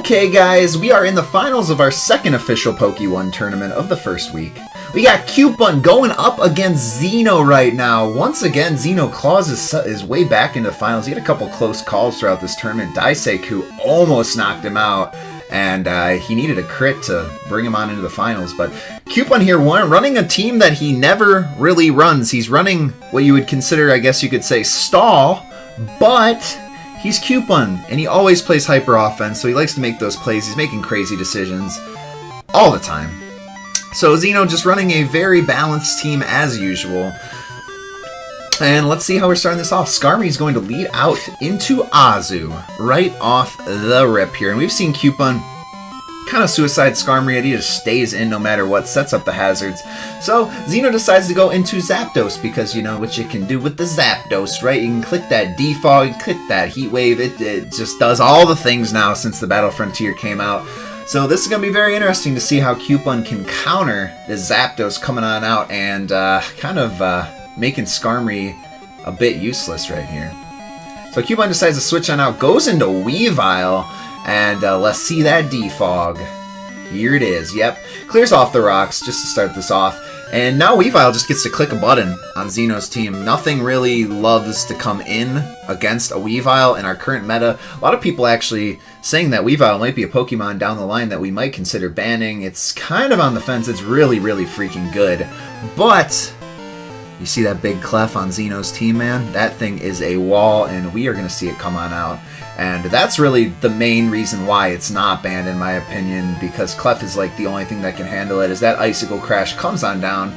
Okay guys, we are in the finals of our second official PokeOne tournament of the first week. We got Coupon going up against Xeno right now. Once again, Xeno claws his way back into the finals. He had a couple close calls throughout this tournament. Daiseku almost knocked him out, and he needed a crit to bring him on into the finals. But Coupon here running a team that he never really runs. He's running what you would consider, I guess you could say, stall, but he's Coupon, and he always plays hyper offense, so he likes to make those plays. He's making crazy decisions all the time. So Xeno just running a very balanced team as usual. And let's see how we're starting this off. Skarmory is going to lead out into Azu right off the rip here. And we've seen Coupon kind of suicide Skarmory. He just stays in no matter what, sets up the hazards. So Xeno decides to go into Zapdos because you know what you can do with the Zapdos, right? You can click that Defog, click that Heat Wave. It just does all the things now since the Battle Frontier came out. So this is going to be very interesting to see how Coupon can counter the Zapdos coming on out and kind of making Skarmory a bit useless right here. So Coupon decides to switch on out, goes into Weavile, and let's see that Defog. Here it is, yep. Clears off the rocks just to start this off. And now Weavile just gets to click a button on Xeno's team. Nothing really loves to come in against a Weavile in our current meta. A lot of people actually saying that Weavile might be a Pokemon down the line that we might consider banning. It's kind of on the fence. It's really, really freaking good. But you see that big clef on Xeno's team, man? That thing is a wall, and we are going to see it come on out. And that's really the main reason why it's not banned, in my opinion, because Clef is like the only thing that can handle it. Is that Icicle Crash comes on down,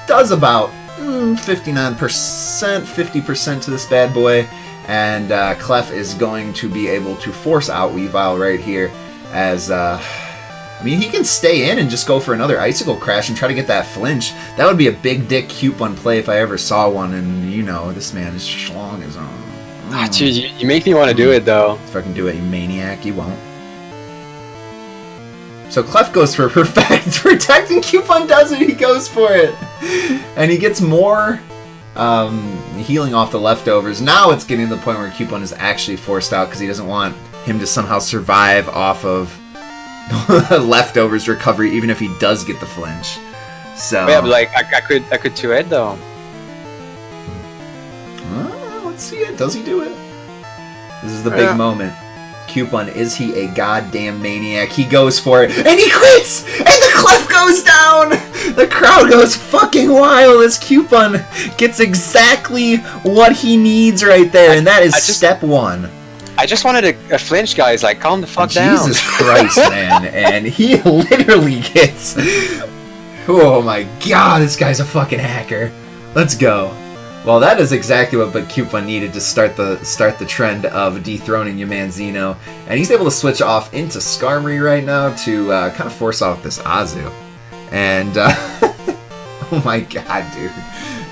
does about 59%, 50% to this bad boy, and Clef is going to be able to force out Weavile right here, as I mean, he can stay in and just go for another Icicle Crash and try to get that flinch. That would be a big dick Coupon play if I ever saw one, and you know, this man is schlong his own. Ah, dude, you make me want to do it, though. Fucking do it, you maniac. You won't. So Clef goes for Perfect. Protecting Coupon does it. He goes for it. And he gets more healing off the leftovers. Now it's getting to the point where Coupon is actually forced out because he doesn't want him to somehow survive off of leftovers recovery, even if he does get the flinch. So yeah, but like I could 2-ed though. Let's see it. Does he do it? This is the big moment. Coupon, is he a goddamn maniac? He goes for it, and he crits! And the Clef goes down! The crowd goes fucking wild as Coupon gets exactly what he needs right there, and that is step one. I just wanted a flinch, guys. Like, calm the fuck down. Jesus Christ, man. And he literally gets... Oh my god, this guy's a fucking hacker. Let's go. Well, that is exactly what Coupon needed to start the trend of dethroning your man Xeno. And he's able to switch off into Skarmory right now to kind of force off this Azu. And, oh my god, dude.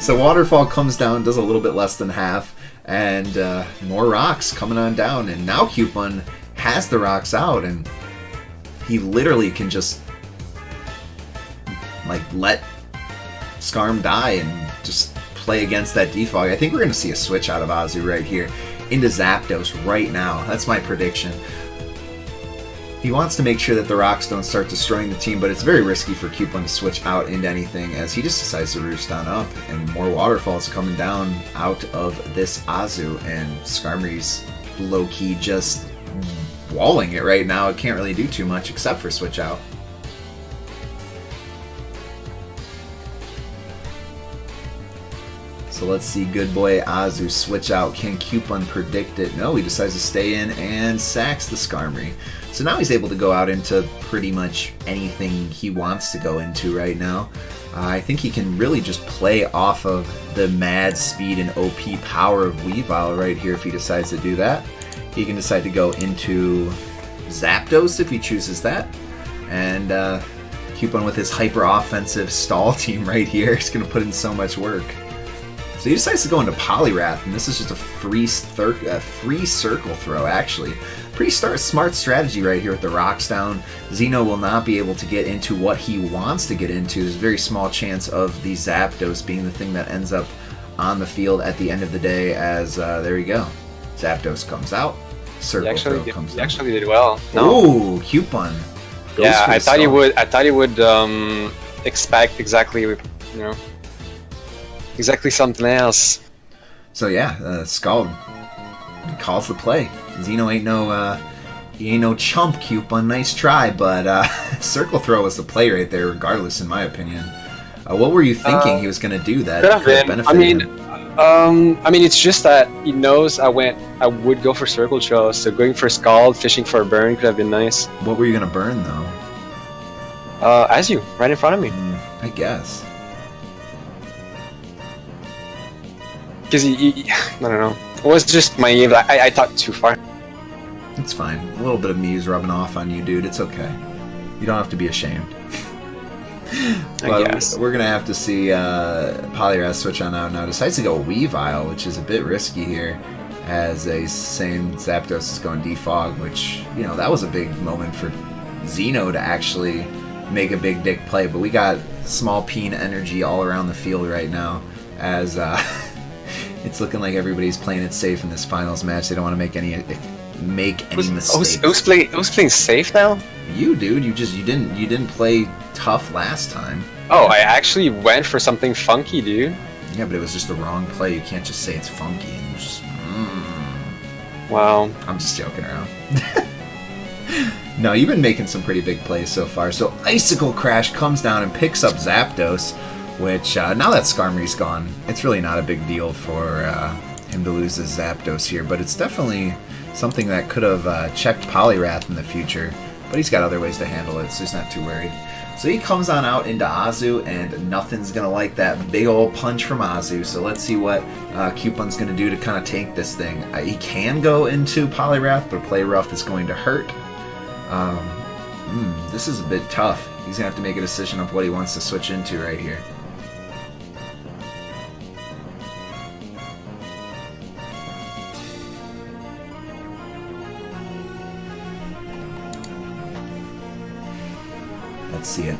So Waterfall comes down, does a little bit less than half. And more rocks coming on down. And now Coupon has the rocks out. And he literally can just, like, let Skarm die and just play against that defog. I think we're going to see a switch out of Azu right here into Zapdos right now. That's my prediction. He wants to make sure that the rocks don't start destroying the team, but it's very risky for Coupon to switch out into anything as he just decides to roost on up, and more waterfalls coming down out of this Azu, and Skarmory's low-key just walling it right now. It can't really do too much except for switch out. So let's see, good boy Azu switch out. Can Coupon predict it? No, he decides to stay in and sacks the Skarmory. So now he's able to go out into pretty much anything he wants to go into right now. I think he can really just play off of the mad speed and OP power of Weavile right here if he decides to do that. He can decide to go into Zapdos if he chooses that. And Coupon with his hyper offensive stall team right here is going to put in so much work. So he decides to go into Poliwrath, and this is just a free circle throw, actually. Pretty smart strategy right here with the rocks down. Xeno will not be able to get into what he wants to get into. There's a very small chance of the Zapdos being the thing that ends up on the field at the end of the day, as there you go. Zapdos comes out, Circle throw comes He down. actually did well. No. Ooh, Cupon. Goes Yeah, for I the thought he skull. would. I thought he would expect exactly, exactly something else. So yeah, Skull calls the play. Xeno ain't no he ain't no chump, Cupon. Nice try, but circle throw was the play right there, regardless, in my opinion. What were you thinking he was gonna do that Could have could have been. benefited him? I mean, it's just that he knows I would go for circle throw, so going for scald, fishing for a burn could have been nice. What were you gonna burn though? As you, right in front of me. I guess. Because I don't know. It was just naive. I thought too far. It's fine. A little bit of Muse rubbing off on you, dude. It's okay. You don't have to be ashamed. I guess. We're gonna have to see Poliwrath switch on out now. Decides to go Weavile, which is a bit risky here, as a same Zapdos is going Defog, which, that was a big moment for Xeno to actually make a big dick play. But we got small peen energy all around the field right now, as it's looking like everybody's playing it safe in this finals match. They don't want to make any mistakes. Who's playing safe now? You, dude. You didn't play tough last time. Oh, I actually went for something funky, dude. Yeah, but it was just the wrong play. You can't just say it's funky and just. Wow. I'm just joking around. No, you've been making some pretty big plays so far. So Icicle Crash comes down and picks up Zapdos, which now that Skarmory's gone, it's really not a big deal for him to lose his Zapdos here. But it's definitely something that could have checked Poliwrath in the future. But he's got other ways to handle it, so he's not too worried. So he comes on out into Azu, and nothing's going to like that big old punch from Azu. So let's see what Cupon's going to do to kind of tank this thing. He can go into Poliwrath, but Play Rough is going to hurt. This is a bit tough. He's going to have to make a decision of what he wants to switch into right here. Let's see it.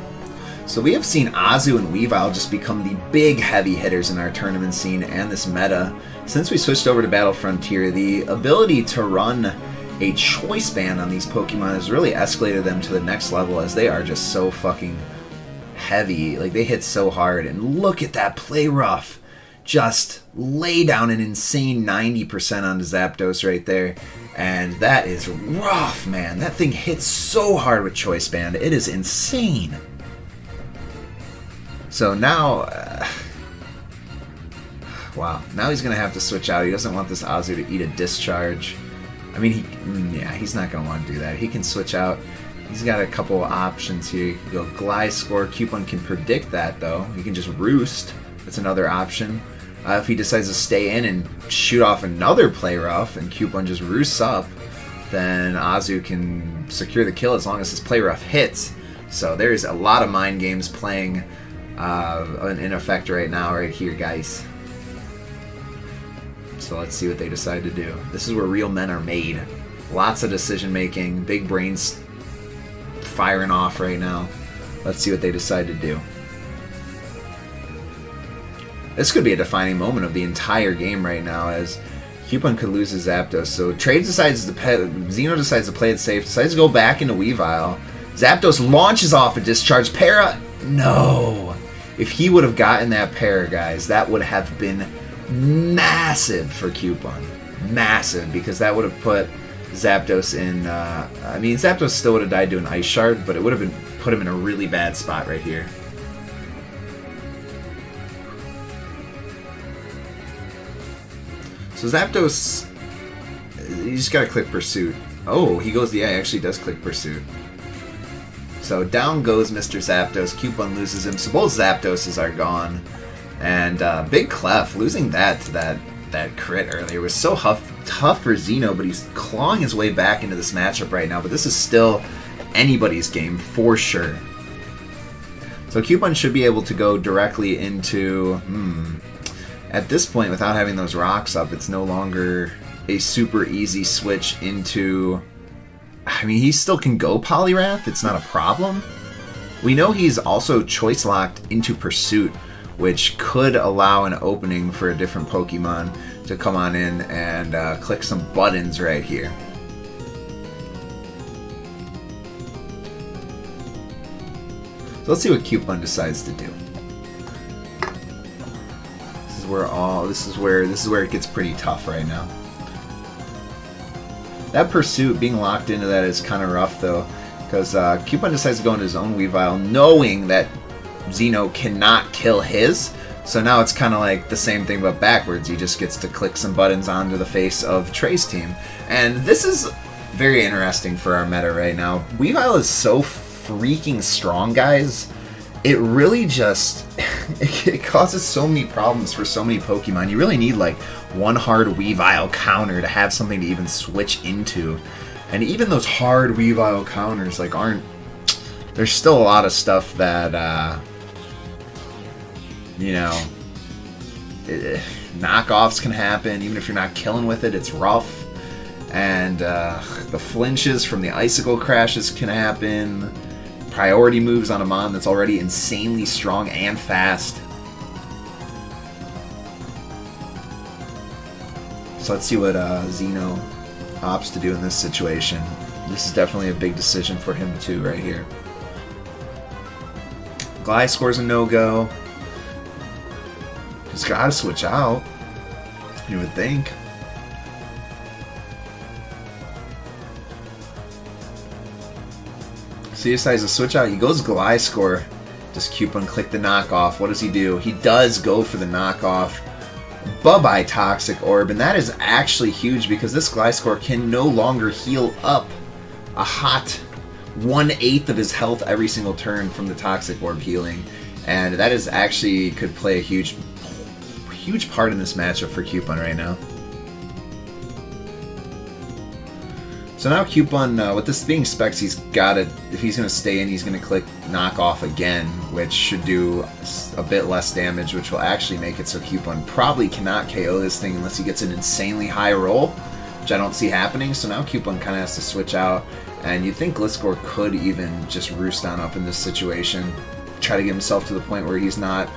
So we have seen Azu and Weavile just become the big heavy hitters in our tournament scene and this meta. Since we switched over to Battle Frontier, the ability to run a choice band on these Pokemon has really escalated them to the next level, as they are just so fucking heavy. Like, they hit so hard. And look at that Play Rough. Just lay down an insane 90% onto Zapdos right there. And that is rough, man. That thing hits so hard with Choice Band. It is insane. So now... wow. Now he's going to have to switch out. He doesn't want this Azu to eat a Discharge. I mean, he's not going to want to do that. He can switch out. He's got a couple options here. He can go Gliscor. Cupon can predict that, though. He can just Roost. That's another option. If he decides to stay in and shoot off another Play Rough and Cupon just roosts up, then Azu can secure the kill as long as his Play Rough hits. So there's a lot of mind games playing in effect right now, right here, guys. So let's see what they decide to do. This is where real men are made. Lots of decision making, big brains firing off right now. Let's see what they decide to do. This could be a defining moment of the entire game right now, as Cupon could lose his Zapdos. So Xeno decides to play it safe, decides to go back into Weavile. Zapdos launches off a Discharge. Para, no. If he would have gotten that Para, guys, that would have been massive for Cupon. Massive, because that would have put Zapdos in... I mean, Zapdos still would have died to an Ice Shard, but it would have put him in a really bad spot right here. So Zapdos, you just gotta click Pursuit. Oh, he goes, yeah, he actually does click Pursuit. So down goes Mr. Zapdos. Cupon loses him, so both Zapdoses are gone. And Big Clef, losing that to that crit earlier was so tough for Xeno, but he's clawing his way back into this matchup right now. But this is still anybody's game for sure. So Cupon should be able to go directly into... At this point, without having those rocks up, it's no longer a super easy switch into... I mean, he still can go Poliwrath. It's not a problem. We know he's also choice locked into Pursuit, which could allow an opening for a different Pokemon to come on in and click some buttons right here. So let's see what Cupon decides to do. This is where it gets pretty tough right now. That pursuit, being locked into that, is kind of rough though, because Cupon decides to go into his own Weavile, knowing that Xeno cannot kill his. So now it's kind of like the same thing but backwards. He just gets to click some buttons onto the face of Trey's team. And this is very interesting for our meta right now. Weavile is so freaking strong, guys. It really just... it causes so many problems for so many Pokemon. You really need like one hard Weavile counter to have something to even switch into. And even those hard Weavile counters like aren't... There's still a lot of stuff that... you know, knockoffs can happen. Even if you're not killing with it, it's rough. And the flinches from the icicle crashes can happen. Priority moves on a mon that's already insanely strong and fast. So let's see what Xeno opts to do in this situation. This is definitely a big decision for him too right here. Gliscor's a no-go. He's got to switch out, you would think. So he decides to switch out. He goes Gliscor. Just Cupon click the knockoff. What does he do? He does go for the knockoff. Bye-bye Toxic Orb. And that is actually huge because this Gliscor can no longer heal up a hot 1/8 of his health every single turn from the Toxic Orb healing. And that is actually could play a huge part in this matchup for Cupon right now. So now Cupon, with this being specs, he's got to, if he's going to stay in, he's going to click knock off again, which should do a bit less damage, which will actually make it so Cupon probably cannot KO this thing unless he gets an insanely high roll, which I don't see happening. So now Cupon kind of has to switch out, and you think Gliscor could even just roost on up in this situation, try to get himself to the point where he's not...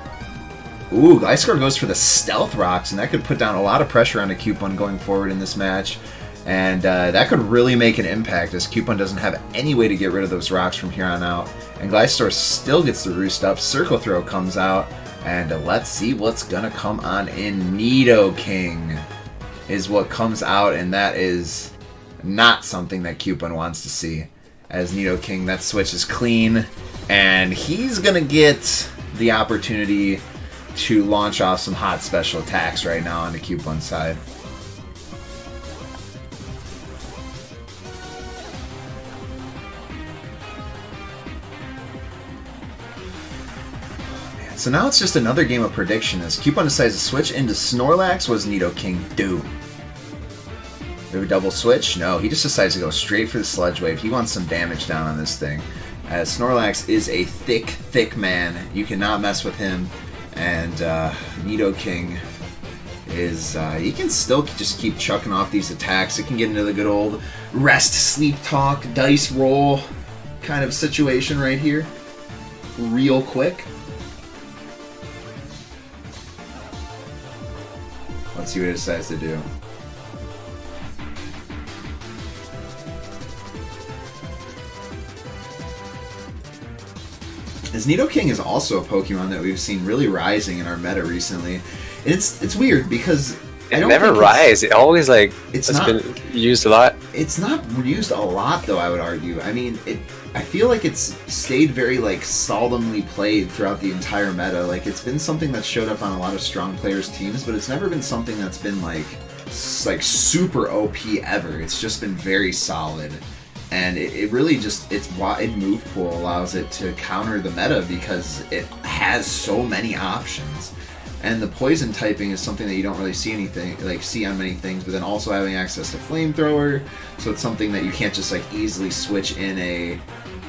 Ooh, Gliscor goes for the Stealth Rocks, and that could put down a lot of pressure on a Cupon going forward in this match. And that could really make an impact, as Cupon doesn't have any way to get rid of those rocks from here on out. And Gliscor still gets the roost up. Circle Throw comes out, and let's see what's going to come on in. Nidoking is what comes out, and that is not something that Cupon wants to see. As Nidoking, that switch is clean, and he's going to get the opportunity to launch off some hot special attacks right now on the Cupon side. So now it's just another game of prediction as Cupon decides to switch into Snorlax. What does Nidoking do? Do a double switch? No, he just decides to go straight for the Sludge Wave. He wants some damage down on this thing. As Snorlax is a thick, thick man. You cannot mess with him. And Nidoking is... he can still just keep chucking off these attacks. It can get into the good old rest, sleep talk, dice roll kind of situation right here. Real quick. Let's see what it decides to do. As Nidoking is also a Pokemon that we've seen really rising in our meta recently. And it's weird because I don't never rise. It always it's been used a lot. It's not used a lot though, I would argue. I mean, I feel like it's stayed very seldomly played throughout the entire meta. It's been something that's showed up on a lot of strong players' teams, but it's never been something that's been like super OP ever. It's just been very solid. And it really just, its move pool allows it to counter the meta because it has so many options. And the poison typing is something that you don't really see see on many things, but then also having access to flamethrower, so it's something that you can't just easily switch in a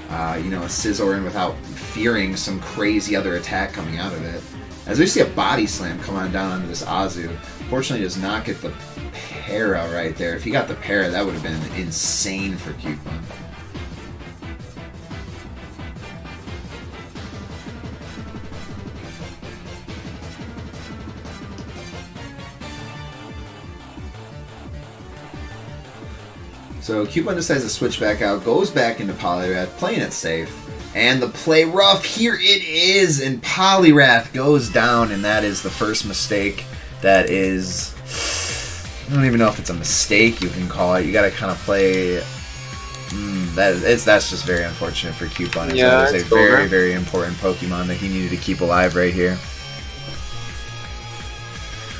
Scizor in without fearing some crazy other attack coming out of it. As we see a body slam come on down onto this Azu, fortunately does not get the para right there. If he got the para, that would have been insane for Cupon. So Cupon decides to switch back out, goes back into Poliwrath, playing it safe. And the play rough, here it is, and Poliwrath goes down, and that is the first mistake. That is, I don't even know if it's a mistake you can call it. You gotta kind of play, that's just very unfortunate for Cupon. Yeah, that is a very, very important Pokemon that he needed to keep alive right here.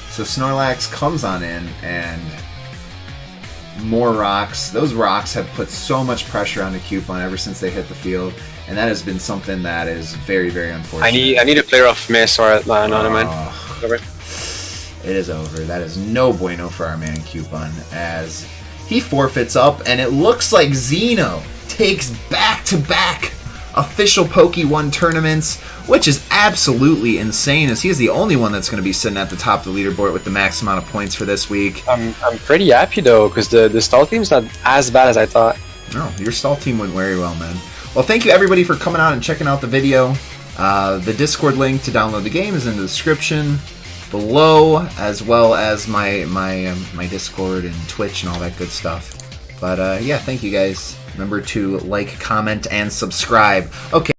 So Snorlax comes on in, and more rocks. Those rocks have put so much pressure on the Cupon ever since they hit the field, and that has been something that is very, very unfortunate. I need a player of Miss or Anonymous. It is over. That is no bueno for our man Cupon, as he forfeits up, and it looks like Xeno takes back-to-back official PokeOne tournaments, which is absolutely insane, as he is the only one that's going to be sitting at the top of the leaderboard with the max amount of points for this week. I'm pretty happy though, because the stall team's not as bad as I thought. No, your stall team went very well, man. Well, thank you everybody for coming on and checking out the video. The Discord link to download the game is in the description below, as well as my Discord and Twitch and all that good stuff. But yeah, thank you guys. Remember to like, comment, and subscribe. Okay.